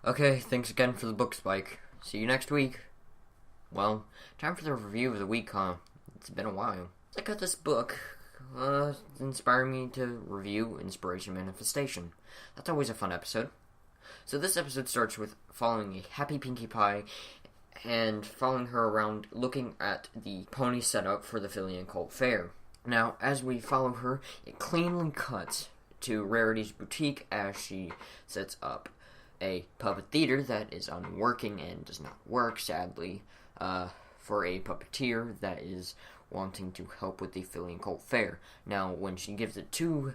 Okay, thanks again for the book, Spike. See you next week. Well, time for the review of the week, huh? It's been a while. I got this book, inspired me to review Inspiration Manifestation. That's always a fun episode. So this episode starts with following a happy Pinkie Pie and following her around looking at the pony setup for the Philly and Colt Fair. Now, as we follow her, it cleanly cuts to Rarity's boutique as she sets up a puppet theater that is unworking and does not work, sadly, for a puppeteer that is wanting to help with the Philly and Colt Fair. Now, when she gives it to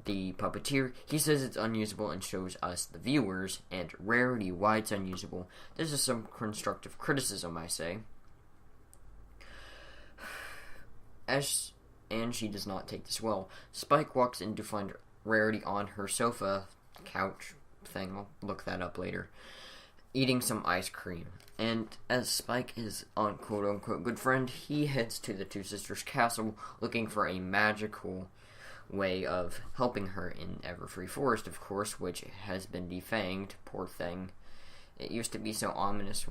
the puppeteer, he says it's unusable and shows us, the viewers, and Rarity why it's unusable. This is some constructive criticism, I say. And she does not take this well. Spike walks in to find Rarity on her sofa, couch thing, I'll look that up later, eating some ice cream. And as Spike is on quote-unquote good friend, he heads to the two sisters' castle looking for a magical way of helping her in Everfree Forest, of course, which has been defanged. Poor thing. It used to be so ominous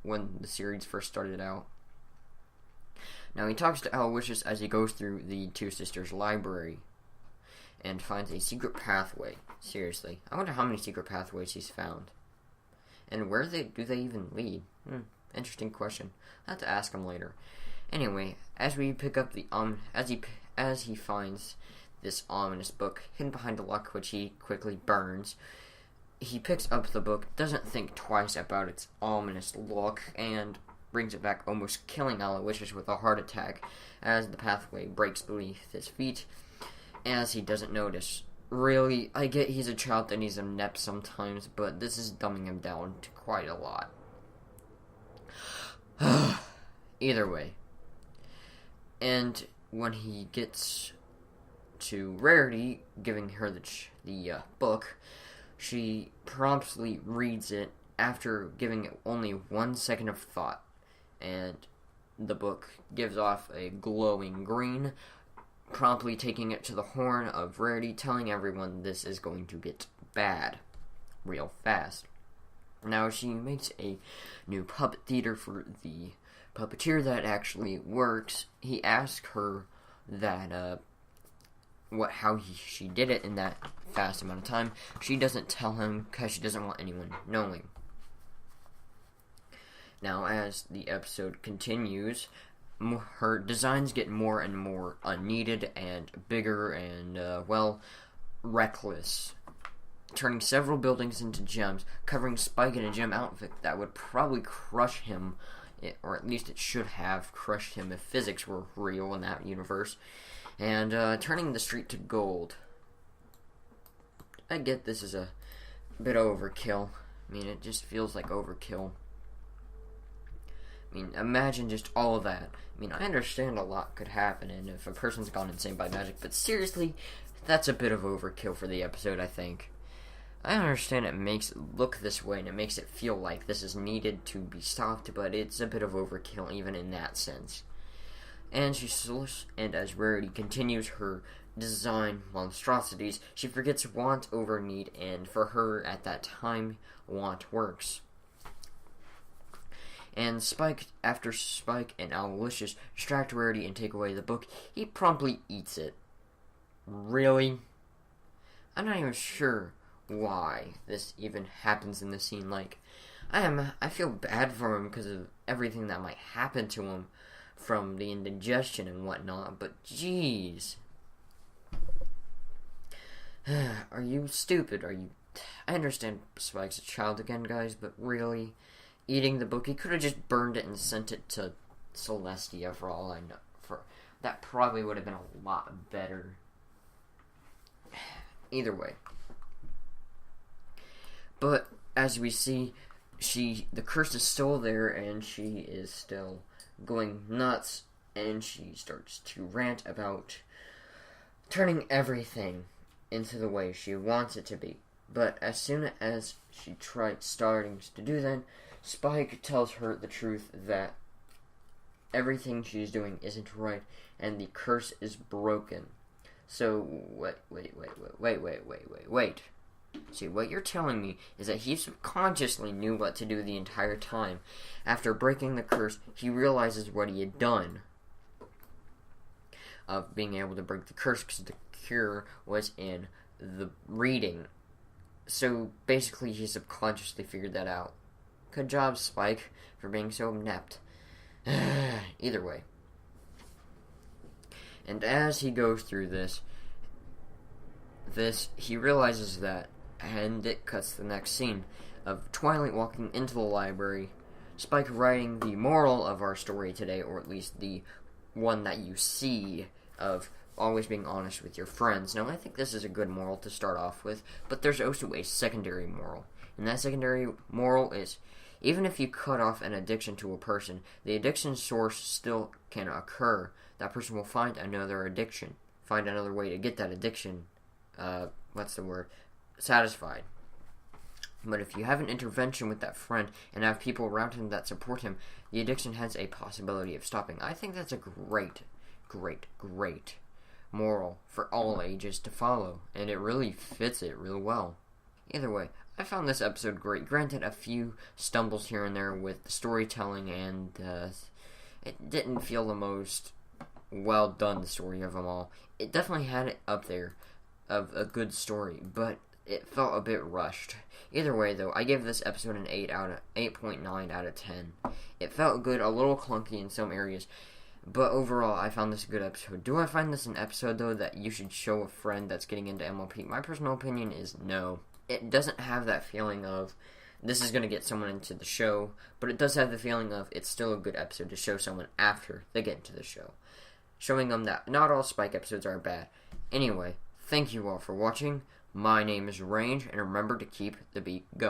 when the series first started out. Now he talks to Aloysius as he goes through the two sisters' library and finds a secret pathway. Seriously, I wonder how many secret pathways he's found. And where do they even lead? Interesting question. I'll have to ask him later. Anyway, as we pick up the as he finds this ominous book hidden behind a lock, which he quickly burns, he picks up the book, doesn't think twice about its ominous look, and brings it back, almost killing Aloysius with a heart attack as the pathway breaks beneath his feet, as he doesn't notice. Really, I get he's a child and he's inept sometimes, but this is dumbing him down to quite a lot. Either way. And when he gets to Rarity, giving her the book, she promptly reads it after giving it only 1 second of thought. And the book gives off a glowing green, promptly taking it to the horn of Rarity, telling everyone this is going to get bad real fast. Now she makes a new puppet theater for the puppeteer that actually works. He asks her that she did it in that fast amount of time. She doesn't tell him because she doesn't want anyone knowing. Now, as the episode continues, her designs get more and more unneeded and bigger and, reckless, turning several buildings into gems, covering Spike in a gem outfit that would probably crush him, or at least it should have crushed him if physics were real in that universe, and turning the street to gold. I get this is a bit overkill. I mean, it just feels like overkill. I mean, imagine just all of that. I mean, I understand a lot could happen, and if a person's gone insane by magic, but seriously, that's a bit of overkill for the episode, I think. I understand it makes it look this way, and it makes it feel like this is needed to be stopped, but it's a bit of overkill even in that sense. And as Rarity continues her design monstrosities, she forgets want over need, and for her, at that time, want works. And after Spike and Aloysius distract Rarity and take away the book, he promptly eats it. Really? I'm not even sure why this even happens in the scene. I feel bad for him because of everything that might happen to him from the indigestion and whatnot, but jeez. Are you stupid? I understand Spike's a child again, guys, but really? Eating the book, he could have just burned it and sent it to Celestia for all I know. That probably would have been a lot better. Either way. But as we see, the curse is still there, and she is still going nuts, and she starts to rant about turning everything into the way she wants it to be. But as soon as she starting to do that, Spike tells her the truth that everything she's doing isn't right, and the curse is broken. So, wait. See, what you're telling me is that he subconsciously knew what to do the entire time. After breaking the curse, he realizes what he had done of being able to break the curse because the cure was in the reading. So basically, he subconsciously figured that out. Good job, Spike, for being so inept. Either way. And as he goes through this, he realizes that, and it cuts to the next scene of Twilight walking into the library, Spike writing the moral of our story today, or at least the one that you see of always being honest with your friends. Now, I think this is a good moral to start off with, but there's also a secondary moral. And that secondary moral is, even if you cut off an addiction to a person, the addiction source still can occur. That person will find another addiction, find another way to get that addiction, satisfied. But if you have an intervention with that friend and have people around him that support him, the addiction has a possibility of stopping. I think that's a great moral for all ages to follow, and it really fits it real well. Either way, I found this episode great. Granted, a few stumbles here and there with the storytelling, and it didn't feel the most well done, the story of them all. It definitely had it up there of a good story, but it felt a bit rushed. Either way, though, I gave this episode an 8.9 out of 10. It felt good, a little clunky in some areas, but overall, I found this a good episode. Do I find this an episode, though, that you should show a friend that's getting into MLP? My personal opinion is no. It doesn't have that feeling of, this is going to get someone into the show, but it does have the feeling of, it's still a good episode to show someone after they get into the show. Showing them that not all Spike episodes are bad. Anyway, thank you all for watching. My name is Range, and remember to keep the beat going.